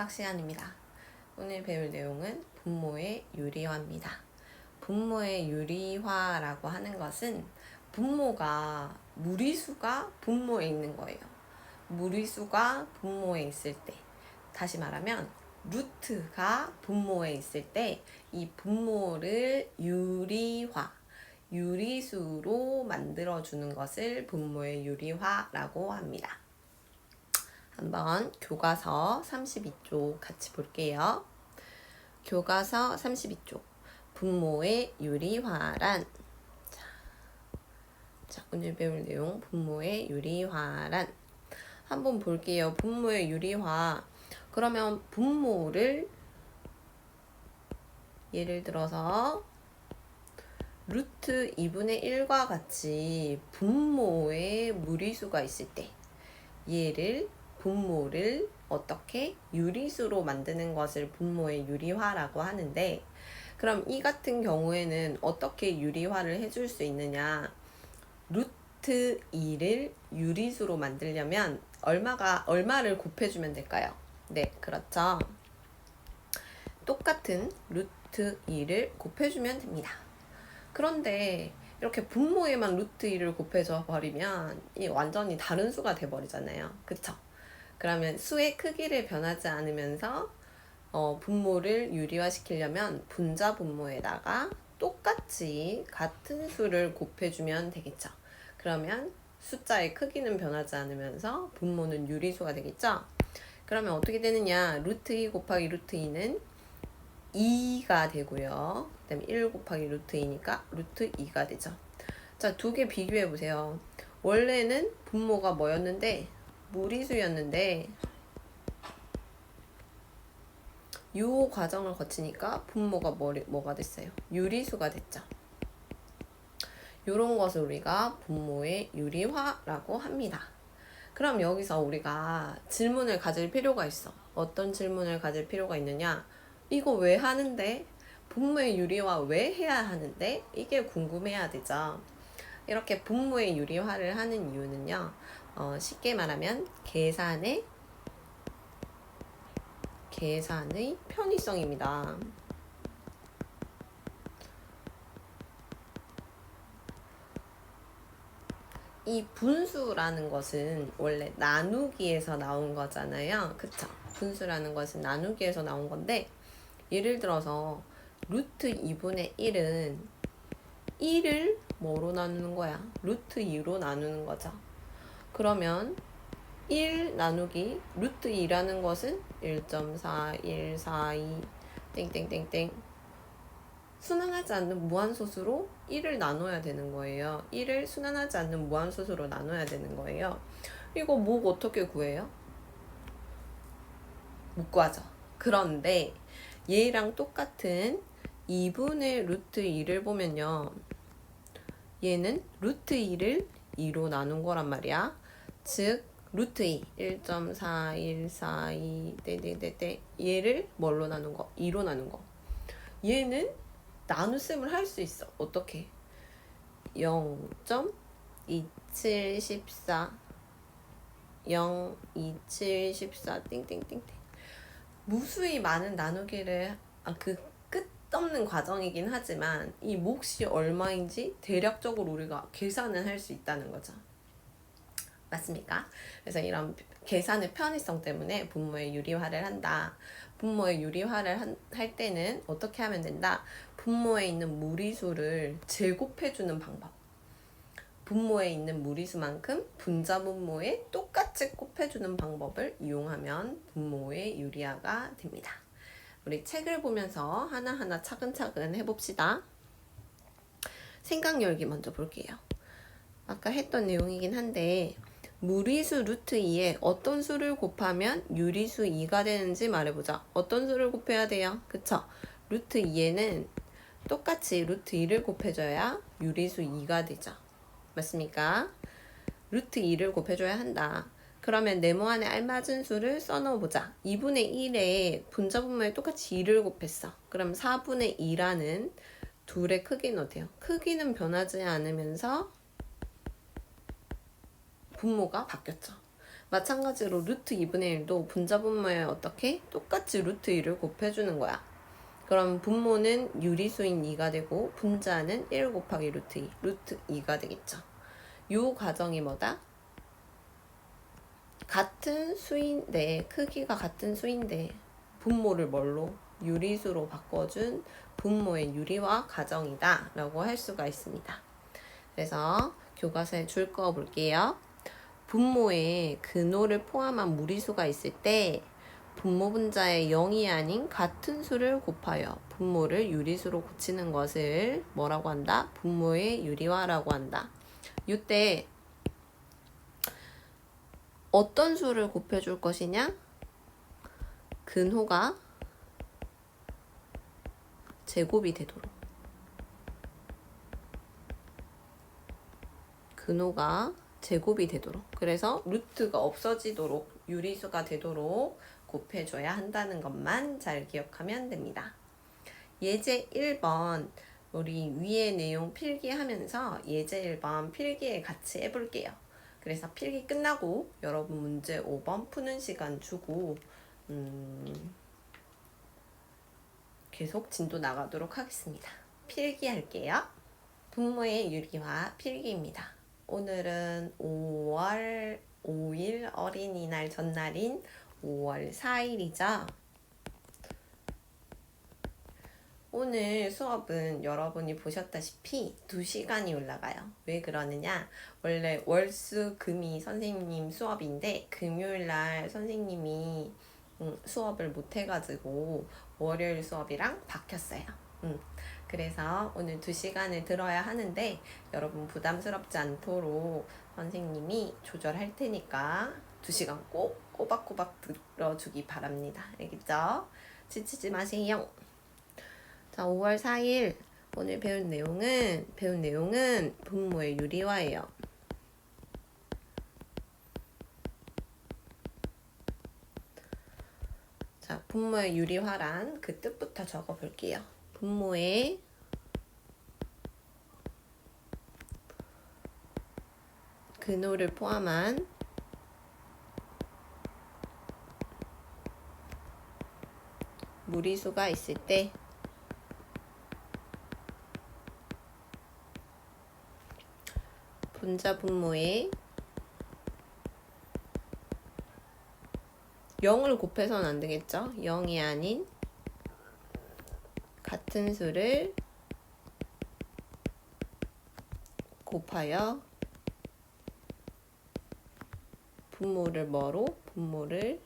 수학 시간입니다. 오늘 배울 내용은 분모의 유리화입니다. 분모의 유리화라고 하는 것은 분모가 무리수가 분모에 있는 거예요. 무리수가 분모에 있을 때, 다시 말하면 루트가 분모에 있을 때 이 분모를 유리화, 유리수로 만들어주는 것을 분모의 유리화라고 합니다. 한번 교과서 32쪽 같이 볼게요. 교과서 32쪽 분모의 유리화란, 자, 오늘 배울 내용 분모의 유리화란 한번 볼게요. 분모의 유리화, 그러면 분모를 예를 들어서 루트 2분의 1과 같이 분모의 무리수가 있을 때 분모를 어떻게 유리수로 만드는 것을 분모의 유리화라고 하는데, 그럼 이 같은 경우에는 어떻게 유리화를 해줄 수 있느냐? 루트 2를 유리수로 만들려면 얼마를 곱해주면 될까요? 네, 그렇죠. 똑같은 루트 2를 곱해주면 됩니다. 그런데 이렇게 분모에만 루트 2를 곱해줘 버리면 이 완전히 다른 수가 돼버리잖아요. 그쵸? 그러면 수의 크기를 변하지 않으면서 분모를 유리화시키려면 분자 분모에다가 똑같이 같은 수를 곱해주면 되겠죠. 그러면 숫자의 크기는 변하지 않으면서 분모는 유리수가 되겠죠. 그러면 어떻게 되느냐? 루트 2 곱하기 루트 2는 2가 되고요. 그 다음에 1 곱하기 루트 2니까 루트 2가 되죠. 자, 두 개 비교해 보세요. 원래는 분모가 뭐였는데? 무리수였는데 이 과정을 거치니까 분모가 뭐가 됐어요? 유리수가 됐죠. 이런 것을 우리가 분모의 유리화라고 합니다. 그럼 여기서 우리가 질문을 가질 필요가 있어. 어떤 질문을 가질 필요가 있느냐? 이거 왜 하는데? 분모의 유리화 왜 해야 하는데? 이게 궁금해야 되죠. 이렇게 분모의 유리화를 하는 이유는요. 쉽게 말하면 계산의 편의성입니다. 이 분수라는 것은 원래 나누기에서 나온 거잖아요. 그쵸? 분수라는 것은 나누기에서 나온 건데, 예를 들어서 루트 2분의 1은 1을 뭐로 나누는 거야? 루트 2로 나누는 거죠. 그러면 1 나누기 루트 2라는 것은 1.4142 땡땡땡땡 순환하지 않는 무한소수로 1을 나눠야 되는 거예요. 1을 순환하지 않는 무한소수로 나눠야 되는 거예요. 이거 뭐 어떻게 구해요? 못 구하죠. 그런데 얘랑 똑같은 2분의 루트 2를 보면요. 얘는 루트 2를 2로 나눈 거란 말이야. 즉 루트 2 1.4142 떼떼떼떼 얘를 뭘로 나눈 거? 2로 나눈 거. 얘는 나눗셈을 할 수 있어. 어떻게? 0.2714 0.2714 띵띵띵띵 무수히 많은 나누기를 그 끝없는 과정이긴 하지만 이 몫이 얼마인지 대략적으로 우리가 계산을 할 수 있다는 거죠. 맞습니까? 그래서 이런 계산의 편의성 때문에 분모의 유리화를 한다. 분모의 유리화를 할 때는 어떻게 하면 된다? 분모에 있는 무리수를 제곱해주는 방법. 분모에 있는 무리수만큼 분자 분모에 똑같이 곱해주는 방법을 이용하면 분모의 유리화가 됩니다. 우리 책을 보면서 하나하나 차근차근 해봅시다. 생각 열기 먼저 볼게요. 아까 했던 내용이긴 한데 무리수 루트 2에 어떤 수를 곱하면 유리수 2가 되는지 말해보자. 어떤 수를 곱해야 돼요? 그쵸? 루트 2에는 똑같이 루트 2를 곱해줘야 유리수 2가 되죠. 맞습니까? 루트 2를 곱해줘야 한다. 그러면 네모 안에 알맞은 수를 써넣어보자. 2분의 1에 분자 분모에 똑같이 2를 곱했어. 그럼 4분의 2라는 둘의 크기는 어때요? 크기는 변하지 않으면서 분모가 바뀌었죠. 마찬가지로 루트 2분의 1도 분자 분모에 어떻게? 똑같이 루트 2를 곱해주는 거야. 그럼 분모는 유리수인 2가 되고 분자는 1 곱하기 루트 2, 루트 2가 되겠죠. 요 과정이 뭐다? 같은 수인데, 크기가 같은 수인데 분모를 뭘로? 유리수로 바꿔준 분모의 유리화 과정이다 라고 할 수가 있습니다. 그래서 교과서에 줄 거 볼게요. 분모에 근호를 포함한 무리수가 있을 때 분모 분자의 0이 아닌 같은 수를 곱하여 분모를 유리수로 고치는 것을 뭐라고 한다? 분모의 유리화라고 한다. 이때 어떤 수를 곱해줄 것이냐? 근호가 제곱이 되도록. 근호가 제곱이 되도록. 그래서 루트가 없어지도록 유리수가 되도록 곱해줘야 한다는 것만 잘 기억하면 됩니다. 예제 1번 우리 위의 내용 필기하면서 예제 1번 필기에 같이 해볼게요. 그래서 필기 끝나고 여러분 문제 5번 푸는 시간 주고 계속 진도 나가도록 하겠습니다. 필기할게요. 분모의 유리화 필기입니다. 오늘은 5월 5일 어린이날 전날인 5월 4일이죠. 오늘 수업은 여러분이 보셨다시피 2시간이 올라가요. 왜 그러느냐? 원래 월수 금이 선생님 수업인데 금요일날 선생님이 수업을 못해가지고 월요일 수업이랑 바뀌었어요. 그래서 오늘 2시간을 들어야 하는데 여러분 부담스럽지 않도록 선생님이 조절할 테니까 2시간 꼭 꼬박꼬박 들어주기 바랍니다. 알겠죠? 지치지 마세요. 자, 5월 4일 오늘 배운 내용은 분모의 유리화예요. 자, 분모의 유리화란 그 뜻부터 적어 볼게요. 분모의 근호를 포함한 무리수가 있을 때 분자 분모에 0을 곱해서는 안 되겠죠? 0이 아닌 같은 수를 곱하여 분모를 뭐로? 분모를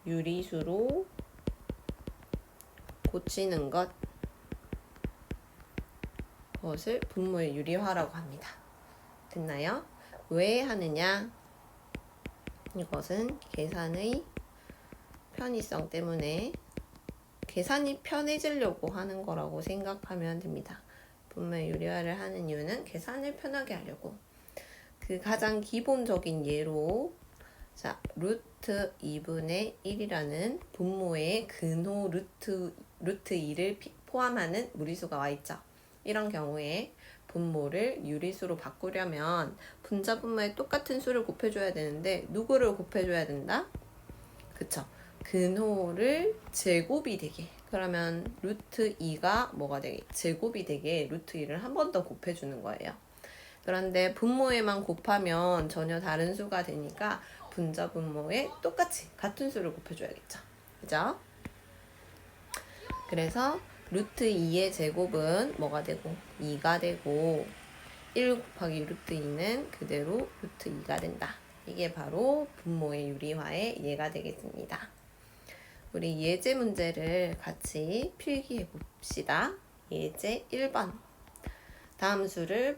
유리수로 고치는 것을 분모의 유리화라고 합니다. 됐나요? 왜 하느냐? 이것은 계산의 편의성 때문에 계산이 편해지려고 하는 거라고 생각하면 됩니다. 분모의 유리화를 하는 이유는 계산을 편하게 하려고. 그 가장 기본적인 예로 자, 루트 2분의 1이라는 분모의 근호 루트 2를 포함하는 무리수가 와 있죠. 이런 경우에 분모를 유리수로 바꾸려면 분자 분모에 똑같은 수를 곱해줘야 되는데 누구를 곱해줘야 된다? 그쵸? 근호를 제곱이 되게. 그러면 루트 2가 뭐가 되게? 제곱이 되게 루트 2를 한 번 더 곱해주는 거예요. 그런데 분모에만 곱하면 전혀 다른 수가 되니까 분자 분모에 똑같이 같은 수를 곱해줘야겠죠. 그죠? 그래서 루트 2의 제곱은 뭐가 되고? 2가 되고 1 곱하기 루트 2는 그대로 루트 2가 된다. 이게 바로 분모의 유리화의 예가 되겠습니다. 우리 예제 문제를 같이 필기해 봅시다. 예제 1번. 다음 수의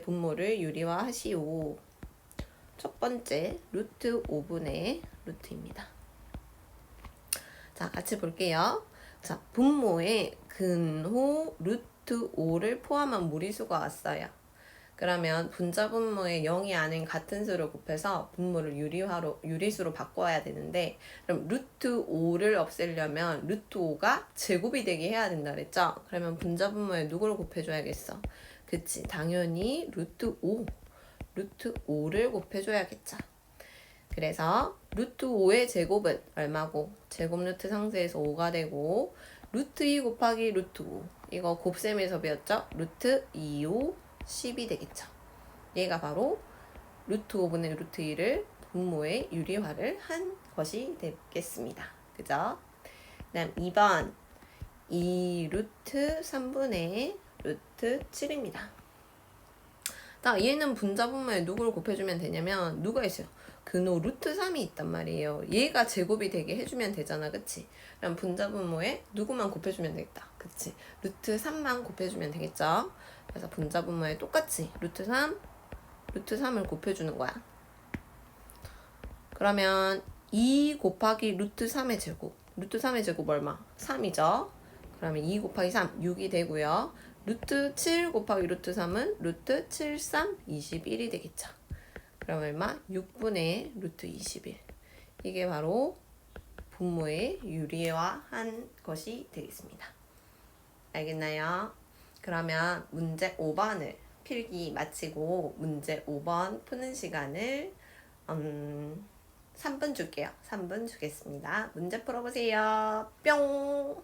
분모를 유리화하시오. 첫 번째 루트 5분의 루트입니다. 자, 같이 볼게요. 자, 분모에 근호 루트 5를 포함한 무리수가 왔어요. 그러면 분자 분모에 0이 아닌 같은 수를 곱해서 분모를 유리수로 바꿔야 되는데, 그럼 루트 5를 없애려면 루트 5가 제곱이 되게 해야 된다 그랬죠? 그러면 분자 분모에 누구를 곱해줘야겠어? 그치, 당연히 루트 5. 루트 5를 곱해줘야겠죠. 그래서 루트 5의 제곱은 얼마고? 제곱 루트 상수에서 5가 되고 루트 2 곱하기 루트 5 이거 곱셈에서 배웠죠? 루트 2, 5, 10이 되겠죠. 얘가 바로 루트 5분의 루트 2를 분모에 유리화를 한 것이 되겠습니다. 그죠? 그 다음 2번 2 루트 3분의 루트 7입니다. 얘는 분자분모에 누구를 곱해주면 되냐면 누가 있어요? 근호 루트 3이 있단 말이에요. 얘가 제곱이 되게 해주면 되잖아. 그치? 그럼 분자분모에 누구만 곱해주면 되겠다. 그치? 루트 3만 곱해주면 되겠죠? 그래서 분자분모에 똑같이 루트 3을 곱해주는 거야. 그러면 2 곱하기 루트 3의 제곱. 루트 3의 제곱 얼마? 3이죠? 그러면 2 곱하기 3, 6이 되고요. 루트 7 곱하기 루트 3은 루트 7, 3, 21이 되겠죠. 그럼 얼마? 6분의 루트 21. 이게 바로 분모의 유리화한 것이 되겠습니다. 알겠나요? 그러면 문제 5번을 필기 마치고 문제 5번 푸는 시간을 3분 줄게요. 3분 주겠습니다. 문제 풀어보세요. 뿅!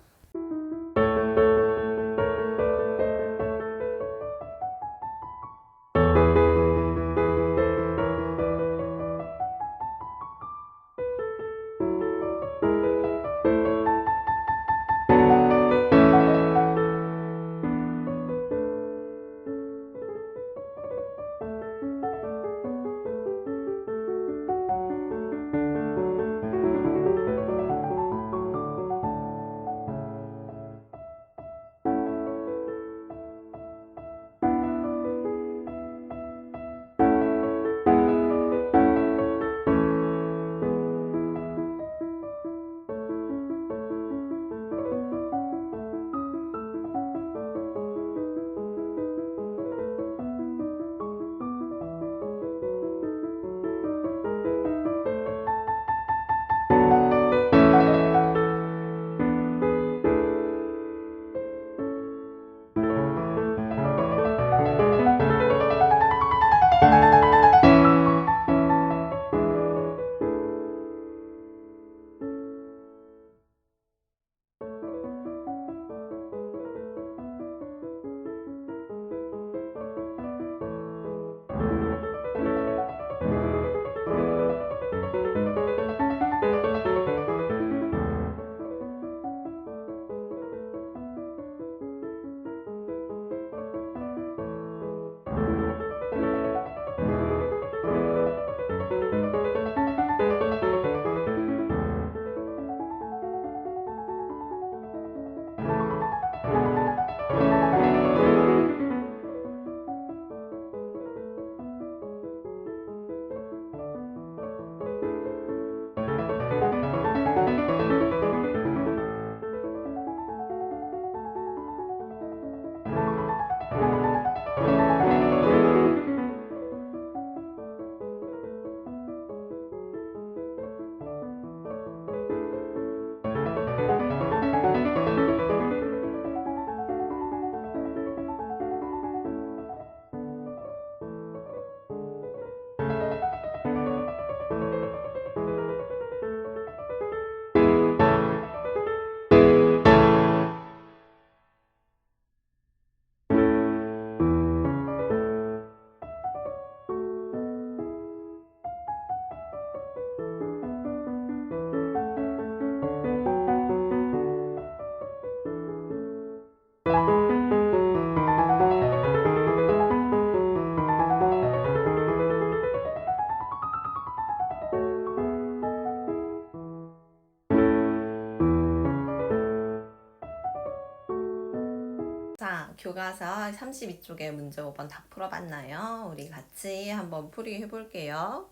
자, 교과서 32쪽에 문제 5번 다 풀어봤나요? 우리 같이 한번 풀이 해볼게요.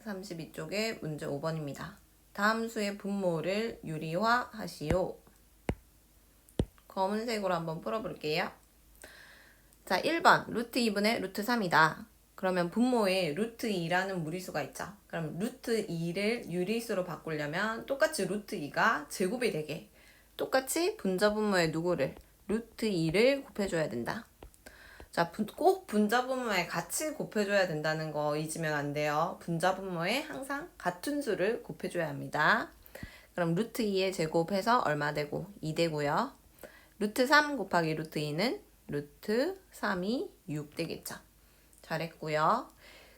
32쪽에 문제 5번입니다. 다음 수의 분모를 유리화하시오. 검은색으로 한번 풀어볼게요. 자, 1번 루트 2분의 루트 3이다. 그러면 분모에 루트 2라는 무리수가 있죠. 그럼 루트 2를 유리수로 바꾸려면 똑같이 루트 2가 제곱이 되게 똑같이 분자분모에 누구를? 루트 2를 곱해줘야 된다. 자, 꼭 분자분모에 같이 곱해줘야 된다는 거 잊으면 안 돼요. 분자분모에 항상 같은 수를 곱해줘야 합니다. 그럼 루트 2의 제곱해서 얼마 되고? 2 되고요. 루트 3 곱하기 루트 2는 루트 3이 6 되겠죠. 잘했고요.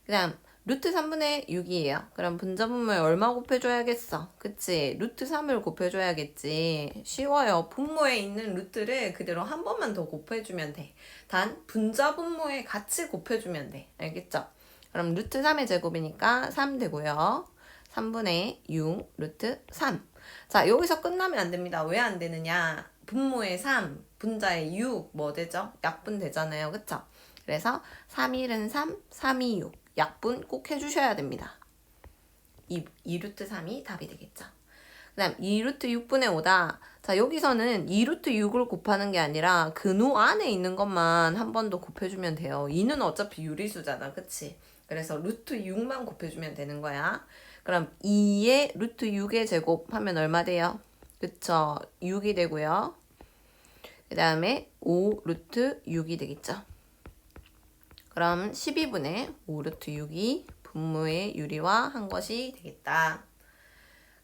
그 다음 루트 3분의 6이에요. 그럼 분자분모에 얼마 곱해줘야겠어? 그치? 루트 3을 곱해줘야겠지. 쉬워요. 분모에 있는 루트를 그대로 한 번만 더 곱해주면 돼. 단 분자분모에 같이 곱해주면 돼. 알겠죠? 그럼 루트 3의 제곱이니까 3 되고요. 3분의 6 루트 3. 자, 여기서 끝나면 안 됩니다. 왜 안 되느냐? 분모에 3, 분자에 6, 뭐 되죠? 약분 되잖아요. 그쵸? 그래서 3일은 3, 3이 6. 약분 꼭 해주셔야 됩니다. 2루트 3이 답이 되겠죠. 그 다음 2루트 6분의 5다. 자, 여기서는 2루트 6을 곱하는 게 아니라 근호 안에 있는 것만 한 번 더 곱해주면 돼요. 2는 어차피 유리수잖아. 그치? 그래서 루트 6만 곱해주면 되는 거야. 그럼 2의 루트 6의 제곱 하면 얼마 돼요? 그쵸? 6이 되고요. 그 다음에 5 루트 6이 되겠죠. 그럼 12분의 5 루트 6이 분모의 유리와 한 것이 되겠다.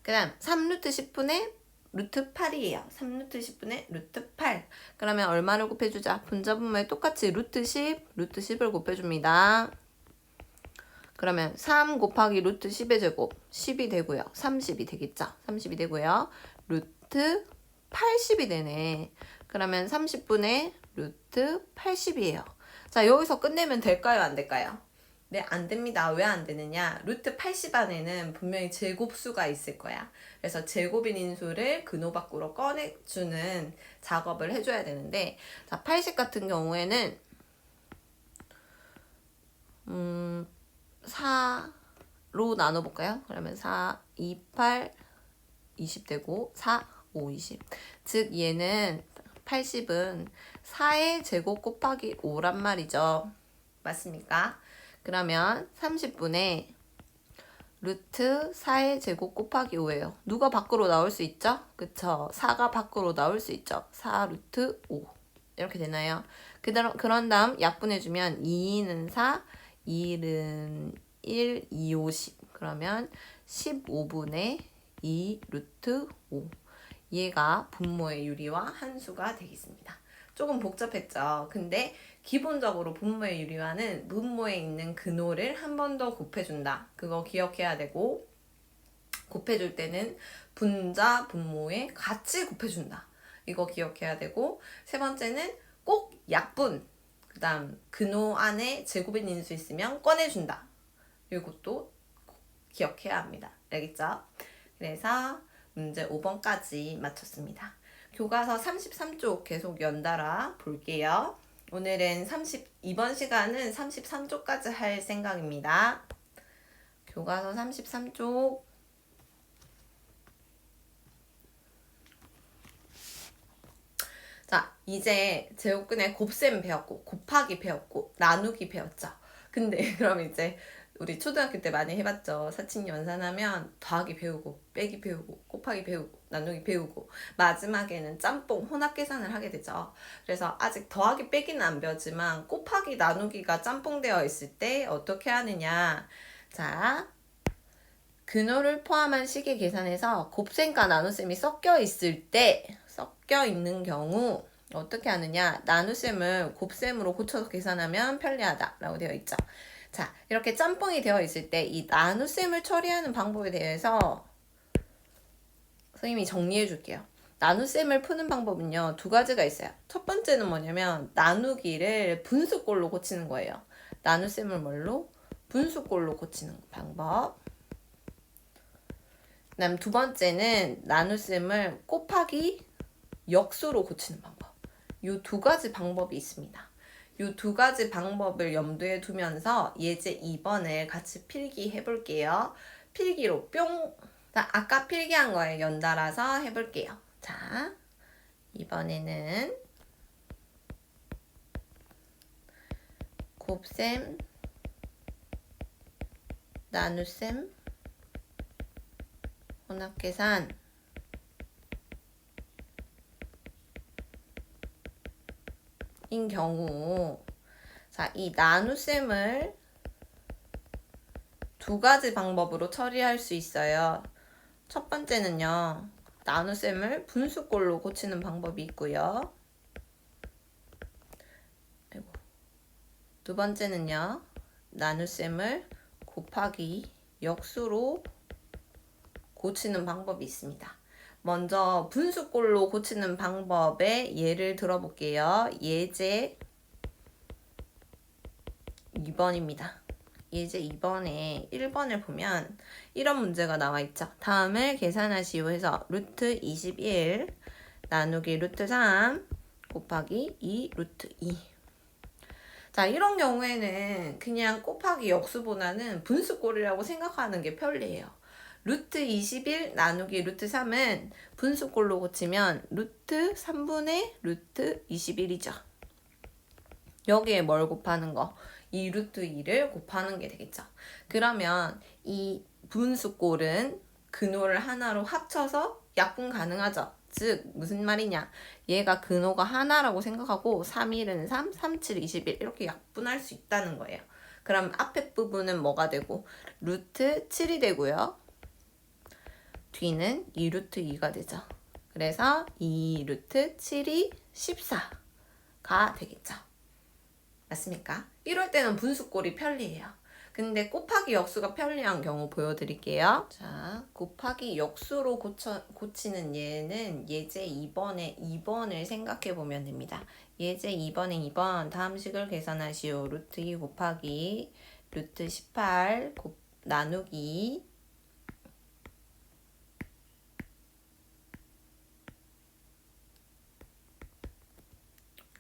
그 다음 3 루트 10분의 루트 8이에요. 3 루트 10분의 루트 8. 그러면 얼마를 곱해주자? 분자분모에 똑같이 루트 10, 루트 10을 곱해줍니다. 그러면 3 곱하기 루트 10의 제곱 10이 되고요. 30이 되겠죠. 30이 되고요. 루트 80이 되네. 그러면 30분의 루트 80이에요. 자, 여기서 끝내면 될까요? 안 될까요? 네, 안 됩니다. 왜 안 되느냐? 루트 80 안에는 분명히 제곱수가 있을 거야. 그래서 제곱인 인수를 근호 밖으로 꺼내주는 작업을 해줘야 되는데, 자, 80 같은 경우에는 4로 나눠볼까요? 그러면 4, 2, 8, 20 되고 4, 5, 20. 즉 얘는 80은 4의 제곱 곱하기 5란 말이죠. 맞습니까? 그러면 30분의 루트 4의 제곱 곱하기 5예요. 누가 밖으로 나올 수 있죠? 그쵸? 4가 밖으로 나올 수 있죠. 4 루트 5 이렇게 되나요? 그런 다음 약분해주면 2는 4, 1은 1, 2, 5, 10. 그러면 15분의 2 루트 5. 얘가 분모의 유리와 한수가 되겠습니다. 조금 복잡했죠. 근데 기본적으로 분모의 유리와는 분모에 있는 근호를 한 번 더 곱해준다. 그거 기억해야 되고, 곱해줄 때는 분자, 분모에 같이 곱해준다. 이거 기억해야 되고, 세 번째는 꼭 약분, 그 다음 근호 안에 제곱인 인수 있으면 꺼내준다. 이것도 꼭 기억해야 합니다. 알겠죠? 그래서 문제 5번까지 마쳤습니다. 교과서 33쪽 계속 연달아 볼게요. 오늘은 이번 시간은 33쪽까지 할 생각입니다. 교과서 33쪽. 자, 이제 제곱근의 곱셈 배웠고, 곱하기 배웠고, 나누기 배웠죠. 근데 그럼 이제 우리 초등학교 때 많이 해봤죠. 사칭 연산하면 더하기 배우고, 빼기 배우고, 곱하기 배우고, 나누기 배우고, 마지막에는 짬뽕, 혼합 계산을 하게 되죠. 그래서 아직 더하기 빼기는 안 배웠지만 곱하기 나누기가 짬뽕되어 있을 때 어떻게 하느냐. 자, 근호를 포함한 식의 계산에서 곱셈과 나눗셈이 섞여 있을 때, 섞여 있는 경우 어떻게 하느냐. 나눗셈을 곱셈으로 고쳐서 계산하면 편리하다 라고 되어 있죠. 자, 이렇게 짬뽕이 되어 있을 때 이 나눗셈을 처리하는 방법에 대해서 선생님이 정리해 줄게요. 나눗셈을 푸는 방법은요, 두 가지가 있어요. 첫 번째는 뭐냐면 나누기를 분수꼴로 고치는 거예요. 나눗셈을 뭘로? 분수꼴로 고치는 방법. 그 다음 두 번째는 나눗셈을 곱하기 역수로 고치는 방법. 이 두 가지 방법이 있습니다. 이 두 가지 방법을 염두에 두면서 예제 2번을 같이 필기해 볼게요. 필기로 뿅! 자, 아까 필기한 거에 연달아서 해볼게요. 자, 이번에는 곱셈, 나눗셈, 혼합계산, 인 경우 자, 이 나눗셈을 두 가지 방법으로 처리할 수 있어요. 첫 번째는요, 나눗셈을 분수꼴로 고치는 방법이 있고요. 두 번째는요, 나눗셈을 곱하기 역수로 고치는 방법이 있습니다. 먼저 분수꼴로 고치는 방법의 예를 들어볼게요. 예제 2번입니다. 예제 2번에 1번을 보면 이런 문제가 나와 있죠. 다음을 계산하시오 해서 루트 21 나누기 루트 3 곱하기 2 루트 2. 자, 이런 경우에는 그냥 곱하기 역수보다는 분수꼴이라고 생각하는 게 편리해요. 루트 21 나누기 루트 3은 분수꼴로 고치면 루트 3분의 루트 21이죠. 여기에 뭘 곱하는 거? 이 루트 2를 곱하는 게 되겠죠. 그러면 이 분수꼴은 근호를 하나로 합쳐서 약분 가능하죠. 즉 무슨 말이냐, 얘가 근호가 하나라고 생각하고 3, 1은 3, 3, 7, 21 이렇게 약분할 수 있다는 거예요. 그럼 앞에 부분은 뭐가 되고 루트 7이 되고요. 뒤는 2 루트 2가 되죠. 그래서 2 루트 7이 14가 되겠죠. 맞습니까? 이럴 때는 분수꼴이 편리해요. 근데 곱하기 역수가 편리한 경우 보여드릴게요. 자, 곱하기 역수로 고치는 예는 예제 2번의 2번을 생각해 보면 됩니다. 예제 2번의 2번 다음 식을 계산하시오. 루트 2 곱하기 루트 18 나누기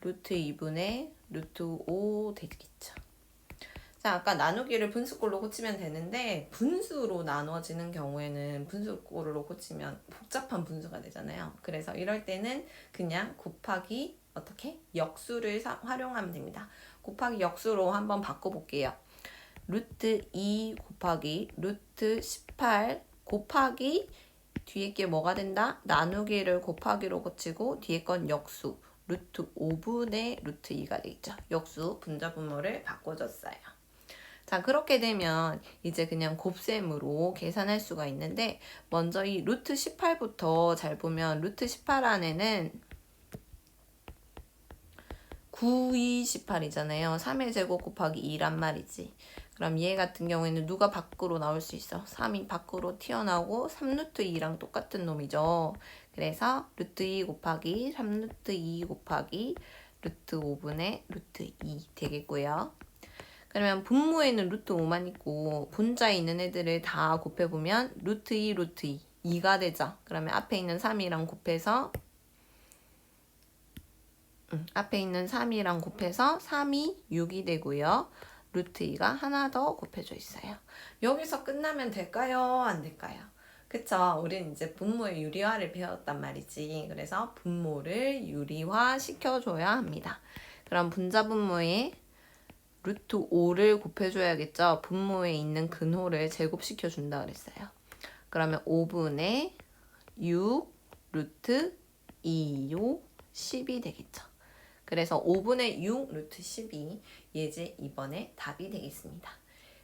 루트 2분의 루트 5 되겠죠. 자, 아까 나누기를 분수꼴로 고치면 되는데 분수로 나눠지는 경우에는 분수꼴로 고치면 복잡한 분수가 되잖아요. 그래서 이럴 때는 그냥 곱하기 어떻게? 역수를 활용하면 됩니다. 곱하기 역수로 한번 바꿔볼게요. 루트 2 곱하기 루트 18 곱하기 뒤에 게 뭐가 된다? 나누기를 곱하기로 고치고 뒤에 건 역수 루트 5분의 루트 2가 되겠죠. 역수 분자분모를 바꿔줬어요. 자, 그렇게 되면 이제 그냥 곱셈으로 계산할 수가 있는데 먼저 이 루트 18부터 잘 보면 루트 18 안에는 9, 2, 18이잖아요. 3의 제곱 곱하기 2란 말이지. 그럼 얘 같은 경우에는 누가 밖으로 나올 수 있어? 3이 밖으로 튀어나오고 3루트 2랑 똑같은 놈이죠. 그래서 루트 2 곱하기 3루트 2 곱하기 루트 5분의 루트 2 되겠고요. 그러면 분모에는 루트 5만 있고 분자에 있는 애들을 다 곱해보면 루트 2, 루트 2, 2가 되죠. 그러면 앞에 있는 3이랑 곱해서 앞에 있는 3이랑 곱해서 3이 6이 되고요. 루트 2가 하나 더 곱해져 있어요. 여기서 끝나면 될까요? 안 될까요? 그쵸? 우린 이제 분모의 유리화를 배웠단 말이지. 그래서 분모를 유리화 시켜줘야 합니다. 그럼 분자 분모에 루트 5를 곱해줘야겠죠? 분모에 있는 근호를 제곱시켜준다 그랬어요. 그러면 5분의 6 루트 2요 10이 되겠죠. 그래서 5분의 6 루트 12 예제 2번의 답이 되겠습니다.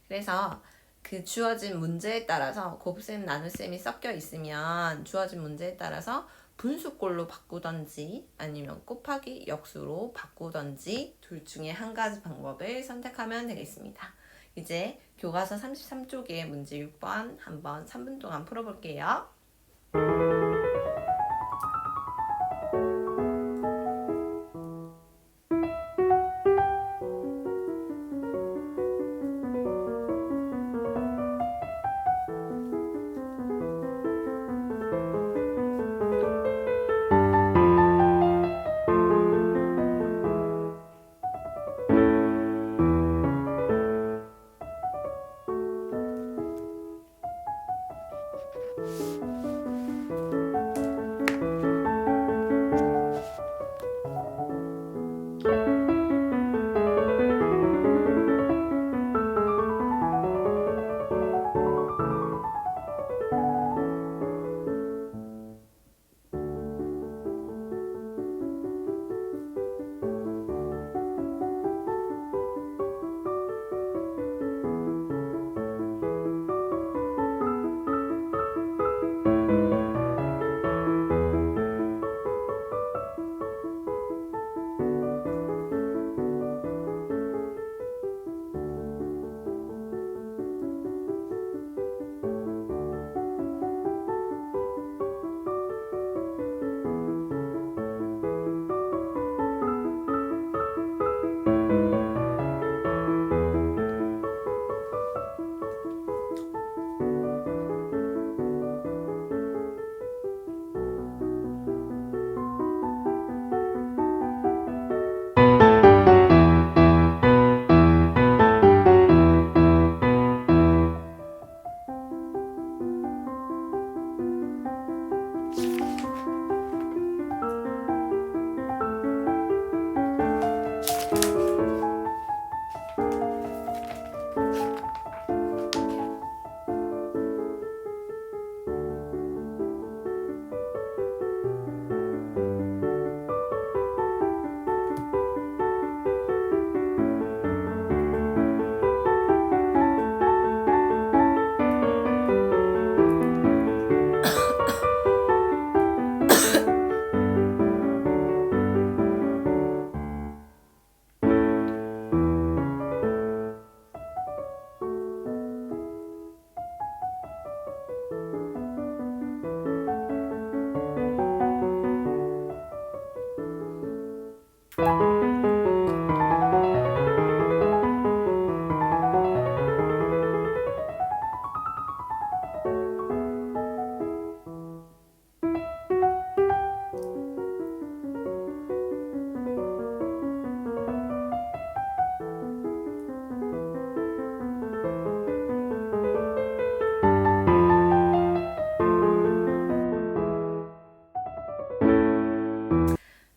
그래서 그 주어진 문제에 따라서 곱셈, 나눗셈이 섞여 있으면 주어진 문제에 따라서 분수꼴로 바꾸던지 아니면 곱하기 역수로 바꾸던지 둘 중에 한 가지 방법을 선택하면 되겠습니다. 이제 교과서 33쪽의 문제 6번 한번 3분 동안 풀어볼게요.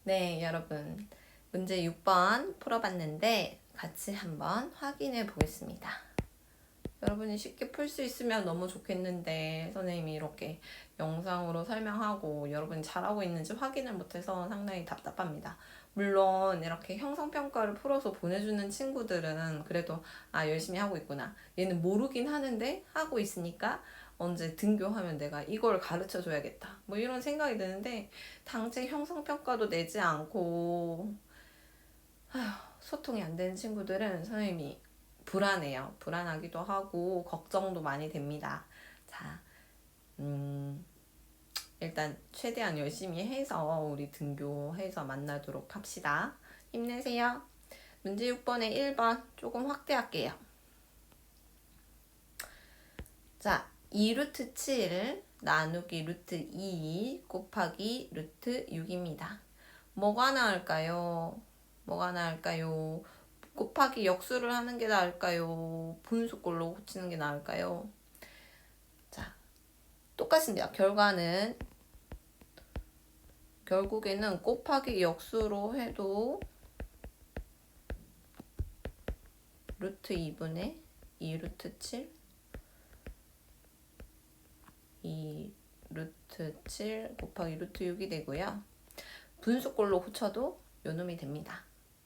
네, 여러분. 문제 6번 풀어봤는데 같이 한번 확인해 보겠습니다. 여러분이 쉽게 풀 수 있으면 너무 좋겠는데 선생님이 이렇게 영상으로 설명하고 여러분이 잘하고 있는지 확인을 못해서 상당히 답답합니다. 물론 이렇게 형성평가를 풀어서 보내주는 친구들은 그래도 열심히 하고 있구나. 얘는 모르긴 하는데 하고 있으니까 언제 등교하면 내가 이걸 가르쳐 줘야겠다. 뭐 이런 생각이 드는데 당장 형성평가도 내지 않고 소통이 안 되는 친구들은 선생님이 불안해요. 불안하기도 하고 걱정도 많이 됩니다. 자, 일단 최대한 열심히 해서 우리 등교해서 만나도록 합시다. 힘내세요. 문제 6번에 1번 조금 확대할게요. 자, 2루트 7 나누기 루트 2 곱하기 루트 6입니다. 뭐가 나을까요? 곱하기 역수를 하는 게 나을까요? 분수꼴로 고치는 게 나을까요? 자, 똑같습니다. 결국에는 곱하기 역수로 해도 루트 2분의 2루트 7 2루트 7 곱하기 루트 6이 되고요. 분수꼴로 고쳐도 요놈이 됩니다.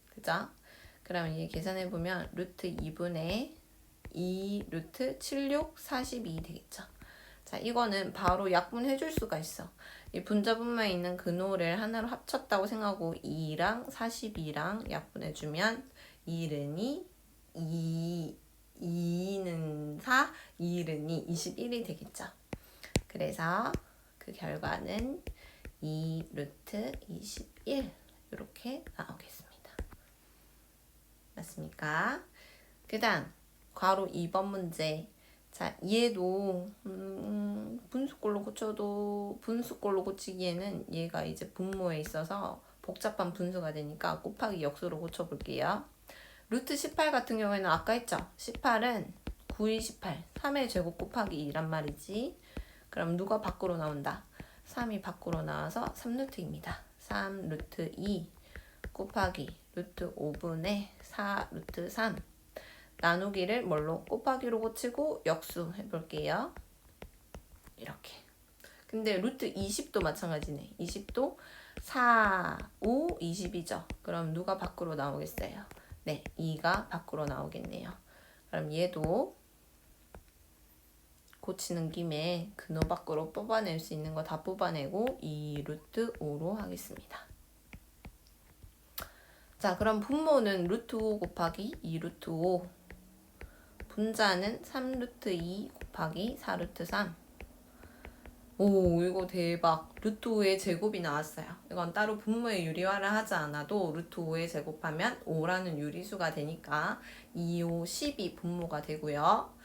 그죠? 그럼 이게 계산해보면 루트 2분의 2 루트 76 42 되겠죠. 자, 이거는 바로 약분해줄 수가 있어. 이 분자분모에 있는 근호를 하나로 합쳤다고 생각하고 2랑 42랑 약분해주면 1은 2는 4, 1은 21이 되겠죠. 그래서 그 결과는 2 루트 21 이렇게 나오겠습니다. 맞습니까? 그 다음 괄호 2번 문제. 자, 얘도 분수꼴로 고치기에는 얘가 이제 분모에 있어서 복잡한 분수가 되니까 곱하기 역수로 고쳐볼게요. 루트 18 같은 경우에는 아까 했죠? 18은 9이 18 3의 제곱 곱하기 2란 말이지. 그럼 누가 밖으로 나온다? 3이 밖으로 나와서 3루트입니다. 3 루트 2 곱하기 루트 5분의 4 루트 3 나누기를 뭘로? 곱하기로 고치고 역수 해볼게요. 이렇게. 근데 루트 20도 마찬가지네. 20도 4, 5, 20이죠. 그럼 누가 밖으로 나오겠어요? 네, 2가 밖으로 나오겠네요. 그럼 얘도 고치는 김에 근호 밖으로 뽑아낼 수 있는 거 다 뽑아내고 2 루트 5로 하겠습니다. 자, 그럼 분모는 루트 5 곱하기 2 루트 5. 분자는 3 루트 2 곱하기 4 루트 3. 오, 이거 대박. 루트 5의 제곱이 나왔어요. 이건 따로 분모의 유리화를 하지 않아도 루트 5에 제곱하면 5라는 유리수가 되니까 2, 5, 10이 분모가 되고요.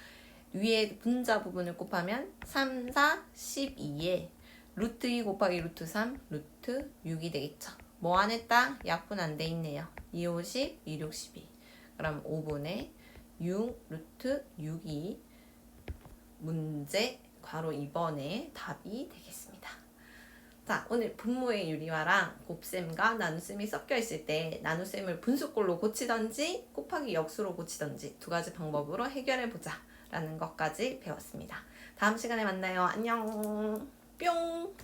위에 분자 부분을 곱하면 3, 4, 12에 루트 2 곱하기 루트 3, 루트 6이 되겠죠. 뭐 안 했다? 약분 안 돼 있네요. 2, 5, 10, 2, 6, 12. 그럼 5분의 6 루트 6이 문제 괄호 2번의 답이 되겠습니다. 자, 오늘 분모의 유리화랑 곱셈과 나눗셈이 섞여 있을 때 나눗셈을 분수꼴로 고치던지 곱하기 역수로 고치던지 두 가지 방법으로 해결해 보자 라는 것까지 배웠습니다. 다음 시간에 만나요. 안녕. 뿅.